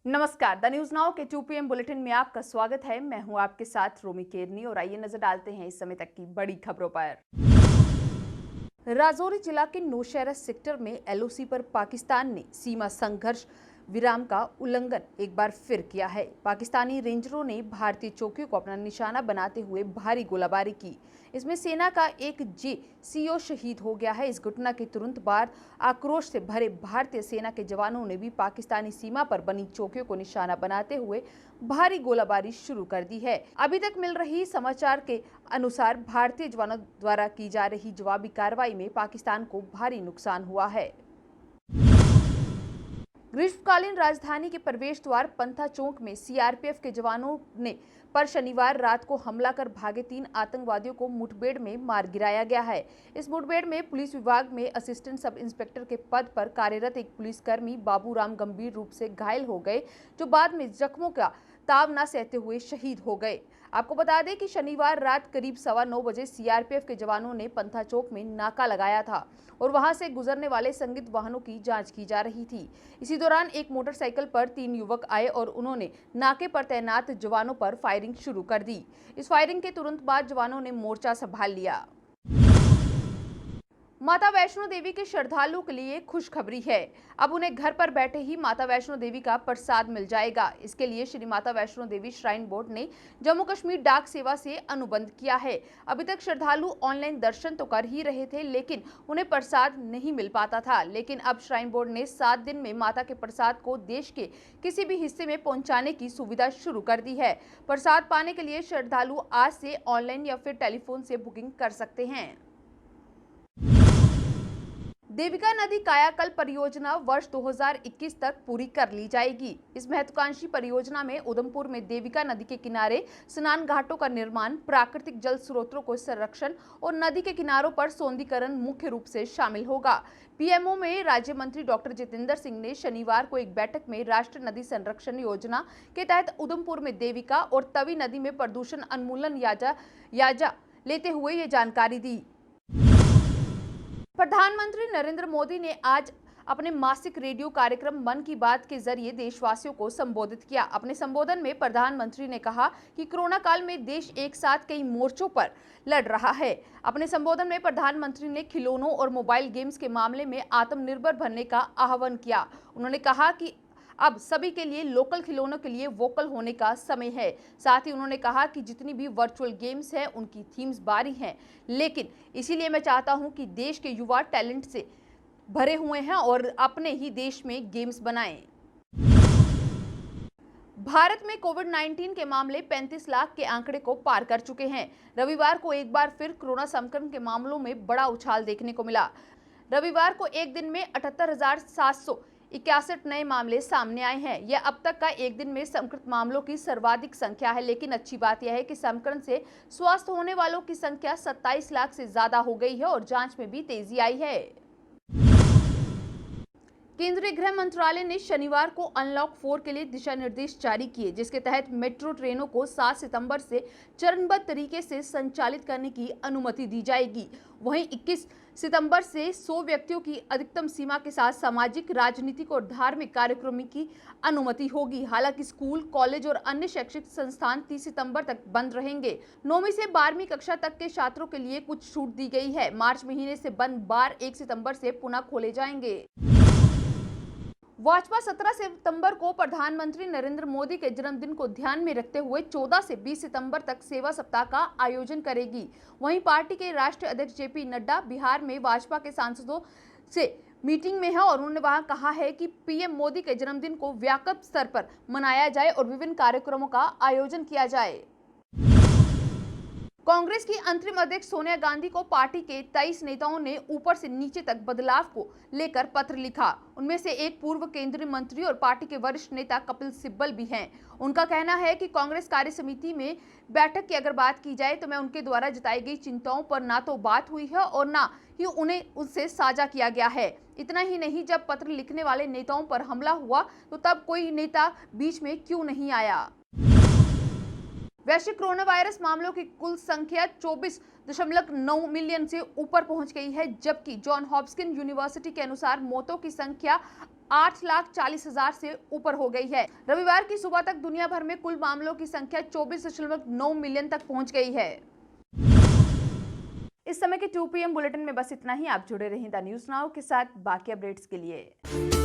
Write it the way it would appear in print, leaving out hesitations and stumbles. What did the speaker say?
नमस्कार, the news now के 2 PM bulletin में आपका स्वागत है। मैं हूं आपके साथ रोमी केरनी और आइए नजर डालते हैं इस समय तक की बड़ी खबरों पर। राजौरी जिला के नौशहरा सेक्टर में LOC पर पाकिस्तान ने सीमा संघर्ष विराम का उल्लंघन एक बार फिर किया है। पाकिस्तानी रेंजरों ने भारतीय चौकियों को अपना निशाना बनाते हुए भारी गोलाबारी की। इसमें सेना का एक JCO शहीद हो गया है। इस घटना के तुरंत बाद आक्रोश से भरे भारतीय सेना के जवानों ने भी पाकिस्तानी सीमा पर बनी चौकियों को निशाना बनाते हुए भारी गोलाबारी शुरू कर दी है। अभी तक मिल रही समाचार के अनुसार भारतीय जवानों द्वारा की जा रही जवाबी कार्रवाई में पाकिस्तान को भारी नुकसान हुआ है। ग्रीष्मकालीन राजधानी के प्रवेश द्वार पंथा चौक में CRPF के जवानों ने पर शनिवार रात को हमला कर भागे 3 आतंकवादियों को मुठभेड़ में मार गिराया गया है। इस मुठभेड़ में पुलिस विभाग में असिस्टेंट सब इंस्पेक्टर के पद पर कार्यरत एक पुलिसकर्मी बाबूराम गंभीर रूप से घायल हो गए, जो बाद में जख्मों का ताव न सहते हुए शहीद हो गए। आपको बता दें कि शनिवार रात करीब 9:15 बजे CRPF के जवानों ने पंथा चौक में नाका लगाया था और वहां से गुजरने वाले संदिग्ध वाहनों की जांच की जा रही थी। इसी दौरान एक मोटरसाइकिल पर 3 युवक आए और उन्होंने नाके पर तैनात जवानों पर फायरिंग शुरू कर दी। इस फायरिंग के तुरंत बाद जवानों ने मोर्चा संभाल लिया। माता वैष्णो देवी के श्रद्धालुओं के लिए खुशखबरी है। अब उन्हें घर पर बैठे ही माता वैष्णो देवी का प्रसाद मिल जाएगा। इसके लिए श्री माता वैष्णो देवी श्राइन बोर्ड ने जम्मू कश्मीर डाक सेवा से अनुबंध किया है। अभी तक श्रद्धालु ऑनलाइन दर्शन तो कर ही रहे थे, लेकिन उन्हें प्रसाद नहीं मिल पाता था। लेकिन अब श्राइन बोर्ड ने 7 दिन में माता के प्रसाद को देश के किसी भी हिस्से में पहुंचाने की सुविधा शुरू कर दी है। प्रसाद पाने के लिए श्रद्धालु आज से ऑनलाइन या फिर टेलीफोन से बुकिंग कर सकते हैं। देविका नदी कायाकल्प परियोजना वर्ष 2021 तक पूरी कर ली जाएगी। इस महत्वाकांक्षी परियोजना में उधमपुर में देविका नदी के किनारे स्नान घाटों का निर्माण, प्राकृतिक जल स्रोतों को संरक्षण और नदी के किनारों पर सौंदर्यीकरण मुख्य रूप से शामिल होगा। PMO में राज्य मंत्री डॉक्टर जितेंद्र सिंह ने शनिवार को एक बैठक में राष्ट्रीय नदी संरक्षण योजना के तहत उधमपुर में देविका और तवी नदी में प्रदूषण उन्मूलन याजा लेते हुए ये जानकारी दी। प्रधानमंत्री नरेंद्र मोदी ने आज अपने मासिक रेडियो कार्यक्रम मन की बात के जरिए देशवासियों को संबोधित किया। अपने संबोधन में प्रधानमंत्री ने कहा कि कोरोना काल में देश एक साथ कई मोर्चों पर लड़ रहा है। अपने संबोधन में प्रधानमंत्री ने खिलौनों और मोबाइल गेम्स के मामले में आत्मनिर्भर बनने का आह्वान किया। उन्होंने कहा कि अब सभी के लिए लोकल खिलौनों के लिए वोकल होने का समय है। साथ ही उन्होंने कहा कि जितनी भी वर्चुअल गेम्स हैं उनकी थीम्स बारी हैं, लेकिन इसीलिए मैं चाहता हूं कि देश के युवा टैलेंट से भरे हुए हैं और अपने ही देश में गेम्स बनाएं। भारत में कोविड-19 के मामले 35 लाख के आंकड़े को पार कर चुके हैं। रविवार को एक बार फिर कोरोना संक्रमण के मामलों में बड़ा उछाल देखने को मिला। रविवार को एक दिन में 78,761 नए मामले सामने आए हैं। यह अब तक का एक दिन में संक्रमित मामलों की सर्वाधिक संख्या है। लेकिन अच्छी बात यह है कि संक्रमण से स्वस्थ होने वालों की संख्या 27 लाख से ज्यादा हो गई है और जांच में भी तेजी आई है। केंद्रीय गृह मंत्रालय ने शनिवार को अनलॉक 4 के लिए दिशा निर्देश जारी किए, जिसके तहत मेट्रो ट्रेनों को 7 सितंबर से चरणबद्ध तरीके से संचालित करने की अनुमति दी जाएगी। वहीं 21 सितंबर से 100 व्यक्तियों की अधिकतम सीमा के साथ सामाजिक, राजनीतिक और धार्मिक कार्यक्रमों की अनुमति होगी। हालांकि स्कूल, कॉलेज और अन्य शैक्षिक संस्थान 30 सितंबर तक बंद रहेंगे। 9वीं से 12वीं कक्षा तक के छात्रों के लिए कुछ छूट दी गई है। मार्च महीने से बंद बार 1 सितंबर से पुनः खोले जाएंगे। भाजपा 17 सितंबर को प्रधानमंत्री नरेंद्र मोदी के जन्मदिन को ध्यान में रखते हुए 14 से 20 सितंबर तक सेवा सप्ताह का आयोजन करेगी। वहीं पार्टी के राष्ट्रीय अध्यक्ष JP नड्डा बिहार में भाजपा के सांसदों से मीटिंग में है और उन्होंने वहां कहा है कि PM मोदी के जन्मदिन को व्यापक स्तर पर मनाया जाए और विभिन्न कार्यक्रमों का आयोजन किया जाए। कांग्रेस की अंतरिम अध्यक्ष सोनिया गांधी को पार्टी के 23 नेताओं ने ऊपर से नीचे तक बदलाव को लेकर पत्र लिखा। उनमें से एक पूर्व केंद्रीय मंत्री और पार्टी के वरिष्ठ नेता कपिल सिब्बल भी हैं। उनका कहना है कि कांग्रेस कार्य समिति में बैठक की अगर बात की जाए तो मैं उनके द्वारा जताई गई चिंताओं पर ना तो बात हुई है और ना ही उन्हें उससे साझा किया गया है। इतना ही नहीं, जब पत्र लिखने वाले नेताओं पर हमला हुआ तो तब कोई नेता बीच में क्यों नहीं आया। वैश्विक कोरोना वायरस मामलों की कुल संख्या 24.9 मिलियन से ऊपर पहुंच गई है, जबकि जॉन हॉपकिंस यूनिवर्सिटी के अनुसार मौतों की संख्या 8,40,000 से ऊपर हो गई है। रविवार की सुबह तक दुनिया भर में कुल मामलों की संख्या 24.9 मिलियन तक पहुंच गई है। इस समय के 2 PM बुलेटिन में बस इतना ही। आप जुड़े रहें द न्यूज़ नाउ के साथ बाकी अपडेट्स के लिए।